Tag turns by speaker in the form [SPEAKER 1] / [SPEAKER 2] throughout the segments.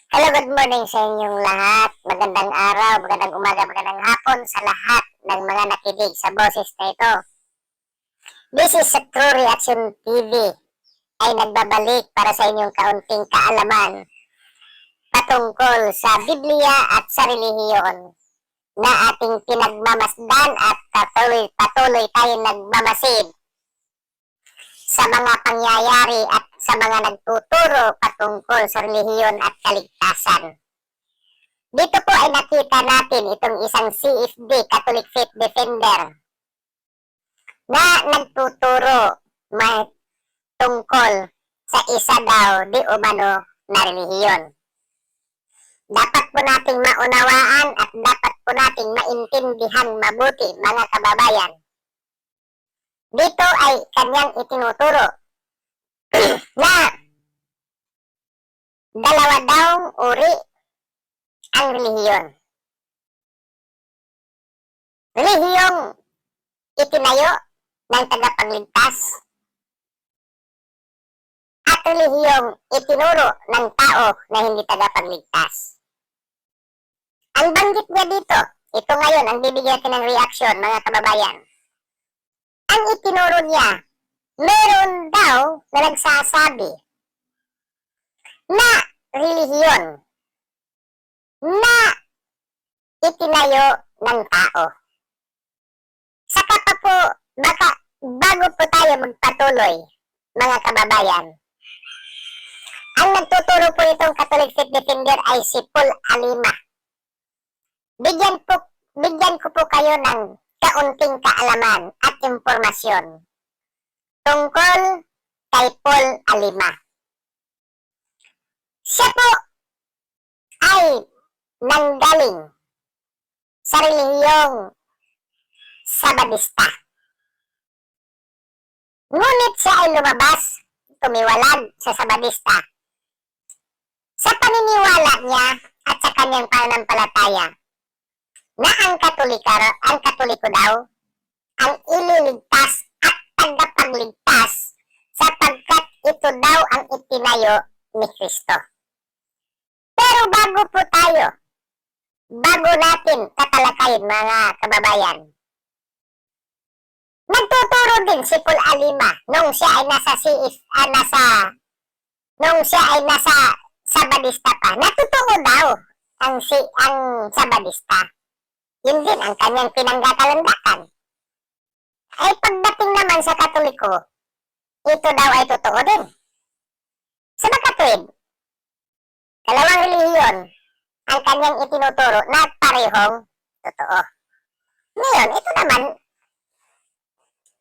[SPEAKER 1] Hello, good morning sa inyong lahat. Magandang araw, magandang umaga, magandang hapon sa lahat ng mga nakinig sa boses na ito. This is sa True Reaction TV ay nagbabalik para sa inyong kaunting kaalaman patungkol sa Biblia at sa relihiyon na ating pinagmamasdan at patuloy tayong nagmamasid sa mga pangyayari at sa mga nagtuturo patungkol sa relihiyon at kaligtasan. Dito po ay nakita natin itong isang CFD, Catholic Faith Defender, na nagtuturo tungkol sa isa daw di umano na relihiyon. Dapat po nating maunawaan at dapat po nating maintindihan mabuti, mga kababayan. Dito ay kanyang itinuturo na dalawa daw uri ang relihiyon. Relihiyong itinayo ng tagapagligtas at relihiyong itinuro ng tao na hindi tagapagligtas. Ang banggit niya dito, ito ngayon ang bibigyan natin ng reaction, mga kababayan. Ang itinuro niya, meron daw na nagsasabi na relihiyon na itinayo ng tao. Saka pa po, baka bago po tayo magpatuloy, mga kababayan, ang nagtuturo po itong Catholic Faith Defender ay si Paul Alima. Bigyan ko po kayo ng kaunting kaalaman at impormasyon tungkol kay Paul Alima. Siya po ay nanggaling sa relihiyong Sabadista. Ngunit siya ay lumabas, tumiwalag sa Sabadista. Sa paniniwala niya at sa kanyang pananampalataya na ang Katoliko daw ang ililigtas at tagapagligtas sapagkat ito daw ang itinayo ni Kristo. Pero bago natin tatalakayin, mga kababayan, nagtuturo din si Paul Alima nung siya ay nasa Sabadista pa. Natutoo daw ang Sabadista. Yun din ang kanyang pinanggakalandakan. Ay pagdating naman sa Katoliko, ito daw ay totoo din. Sa makatwid, dalawang relihiyon ang kanyang itinuturo na parehong totoo. Ngayon, ito naman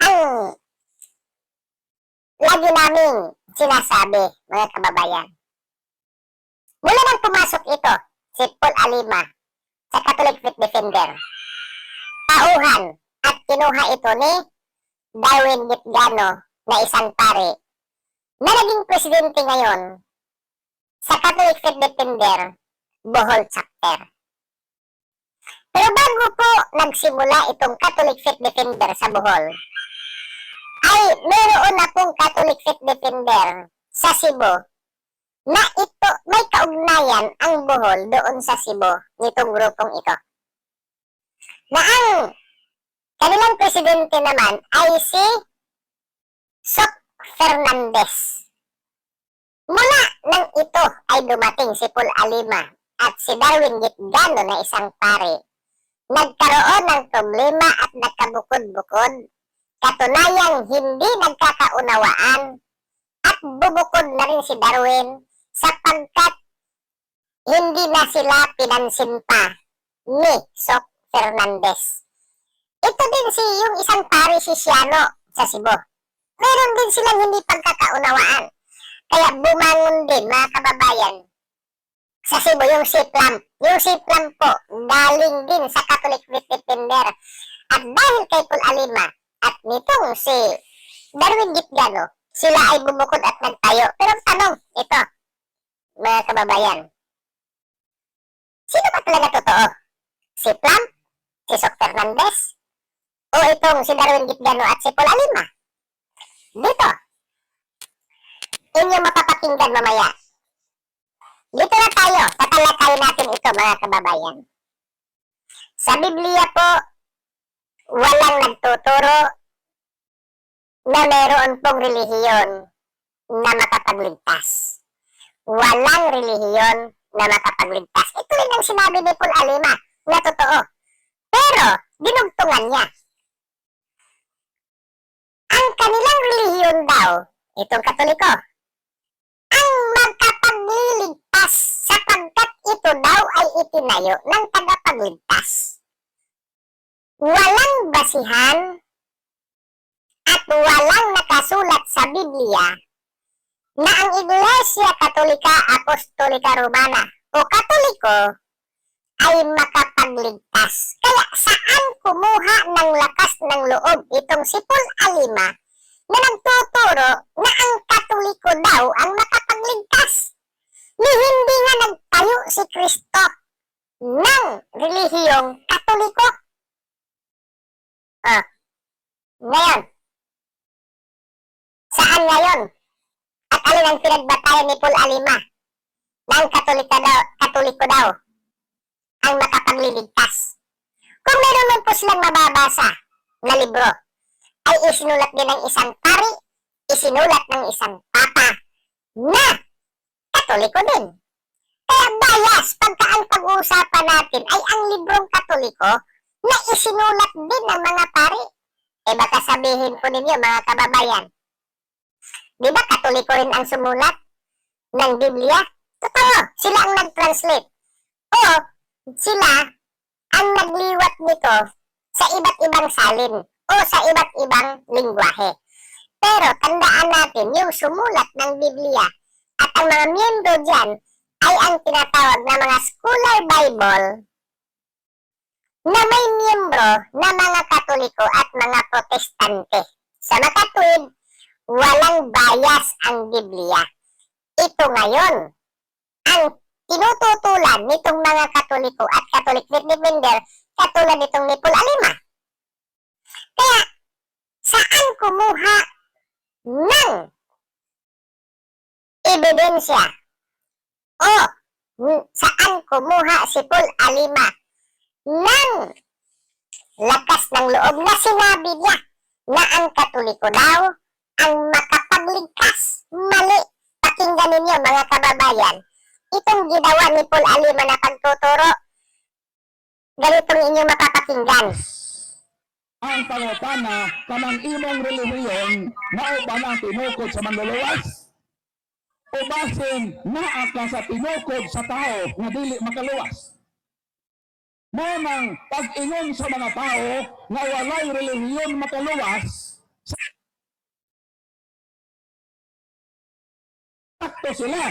[SPEAKER 1] ang lagi naming sinasabi, mga kababayan. Mula nang pumasok ito, si Paul Alima, sa Catholic Faith Defender, tauhan at kinuha ito ni Darwin Gitgano na isang pare na naging presidente ngayon sa Catholic Faith Defender Bohol Chapter. Pero bago po nagsimula itong Catholic Faith Defender sa Bohol, ay meron na pong Catholic Faith Defender sa Cebu na ito may kaugnayan ang Bohol doon sa Cebu nitong grupong ito. Na ang kanilang presidente naman ay si Soc Fernandez. Mula nang ito ay dumating si Paul Alima at si Darwin Gitgano na isang pare, nagkaroon ng problema at nagkabukod-bukod. Katunayang hindi nagkakaunawaan at bubukod na rin si Darwin sapagkat hindi na sila pinansin pa ni Soc Fernandez. Ito din yung isang pare si Siano sa Cebu. Meron din silang hindi pagkakaunawaan. Kaya bumangon din, mga kababayan, sa Cebu yung Siplam. Yung Siplam po, galing din sa Catholic Faith Defender. At dahil kay Paul Alima at nitong si Darwin Gitgano, sila ay bumukod at nagtayo. Pero tanong, ito, mga kababayan, sino ba talaga totoo? Si Plum? Si Soc Fernandez? O itong si Darwin Gitgano at si Paul Alima? Dito, inyong mapapakinggan mamaya Dito na tayo, tatalakayin natin ito mga kababayan. Sa Biblia po, walang nagtuturo na meron pong relihiyon na makapagligtas. Walang relihiyon na makapagligtas. Ito rin ang sinabi ni Paul Alima na totoo. Pero, dinugtungan niya. Ang kanilang relihiyon daw, itong Katoliko, ang magkapagliligtas sapagkat ito daw ay itinayo ng tagapagligtas. Walang basihan at walang nakasulat sa Biblia na ang Iglesia Katolika Apostolika Romana o Katoliko ay makapagligtas. Kaya saan kumuha ng lakas ng loob itong si Paul Alima na nagtuturo na ang Katoliko daw ang makapagligtas? Ni hindi nga nagtayo si Kristo ng relihiyong Katoliko. Ngayon, saan ngayon? At alin ang pinagbatayan ni Paul Alima na ang Katoliko daw ang makapagliligtas? Kung meron man po silang mababasa na libro, ay isinulat din ng isang pari, isinulat ng isang papa na Katoliko din. Kaya bias pagka ang pag-uusapan natin ay ang librong Katoliko na isinulat din ng mga pari. Eh baka sabihin po ninyo mga kababayan, di ba Katoliko rin ang sumulat ng Biblia? Totoo, sila ang nag-translate. O sila ang nagliwat nito sa iba't ibang salin o sa iba't ibang lingwahe. Pero tandaan natin, yung sumulat ng Biblia at ang mga miyembro dyan ay ang tinatawag na mga Scholar Bible na may miyembro na mga Katoliko at mga Protestante. Sa makatwid, walang bias ang Biblia. Ito ngayon ang tinututulan nitong mga Katoliko at Catholic Defender katulad nitong ni Paul Alima. Kaya, saan kumuha ng ebidensya o saan kumuha si Paul Alima ng lakas ng loob na sinabi niya na ang Katoliko daw ang makapagligtas? Mali. Pakinggan ninyo mga kababayan, itong ginawa ni Paul Alima na pagtuturo, ganitong inyong mapapakinggan.
[SPEAKER 2] Ang pangutana kanang imong relihiyon mao ba na tinukod sa manluluwas? O basin naa ka sa tinukod sa tao nga dili makaluwas? Mo nang pag-ingon sa mga tao nga walay relihiyon makaluwas, sakto sila.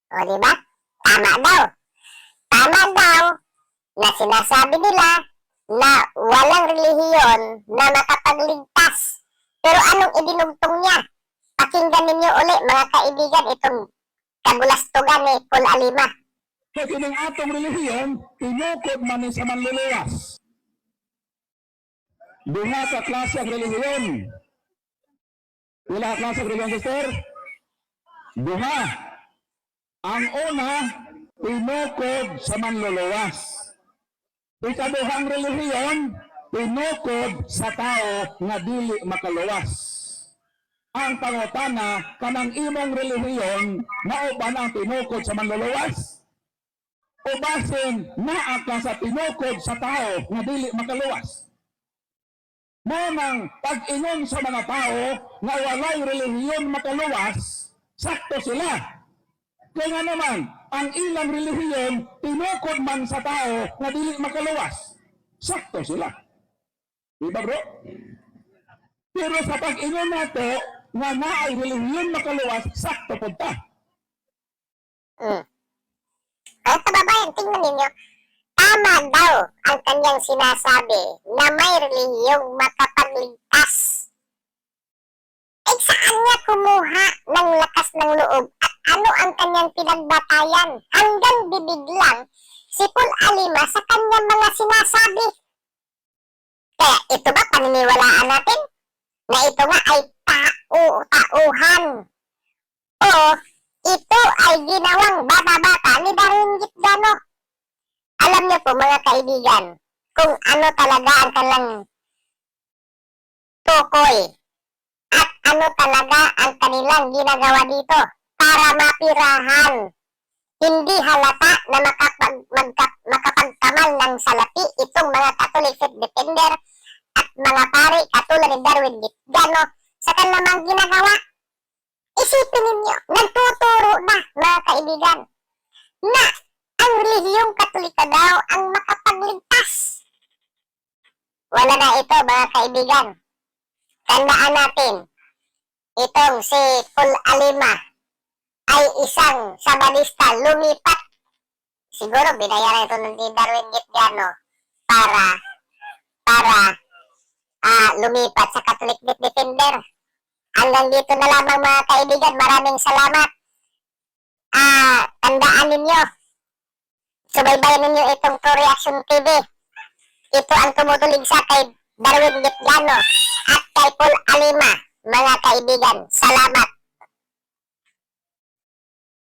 [SPEAKER 1] O diba? Tama daw. Tama daw na sinasabi nila na walang relihiyon na makapagligtas. Pero anong idinugtong niya? Pakinggan ninyo uli mga kaibigan itong kabulastugan ni Paul Alima.
[SPEAKER 2] So kining atong relihiyon tinukod man ni sa manluluwas. Duha ka klase ang relihiyon. Pila klase ang relihiyon, sister? Duha. Ang una, tinukod sa manluluwas. Ikaduhang relihiyon, tinukod sa tao nga dili makaluwas. Ang pangutana, kanang imong relihiyon, mao ba nang tinukod sa manluluwas? O basin, naa ka sa tinukod sa tao nga dili makaluwas? Mo nang pag-ingon sa mga tao nga walay relihiyon makaluwas, sakto sila. Kaya nga naman, ang ilang relihiyon, tinukod man sa tao na dili makaluwas. Sakto sila. Diba bro? Pero sa pag-ingon nato, nga naay relihiyon makaluwas, sakto po ta.
[SPEAKER 1] Kaya kababayan, tingnan ninyo, tama daw ang kanyang sinasabi na may relihiyong makapagligtas. Eh saan niya kumuha ng lakas ng loob at ano ang kanyang pinagbatayan? Hanggang bibig lang si Paul Alima sa kanyang mga sinasabi. Kaya ito ba paniniwalaan natin? Na ito nga ay tauhan. O ito ginawang bata-bata ni Darwin Gitgano. Alam niyo po mga kaibigan, kung ano talaga ang kanilang tukoy at ano talaga ang kanilang ginagawa dito para mapirahan. Hindi halata na makapagkamal ng salapi itong mga Catholic faith defender at mga pari katulad ni Darwin Gitgano sa kanilang ginagawa. Isipin ninyo, nagtuturo na mga kaibigan na ang relihiyong Katolika daw ang makapagligtas. Wala na ito mga kaibigan. Tandaan natin, itong si Paul Alima ay isang Sabadista lumipat. Siguro binayaran ito ni Darwin Gitgano para lumipat sa Catholic Faith Defender. Hanggang dito na lamang mga kaibigan. Maraming salamat. Tandaan ninyo, subaybayan ninyo itong True Reaction TV. Ito ang tumutulig sa kay Darwin Gitgano at kay Paul Alima, mga kaibigan.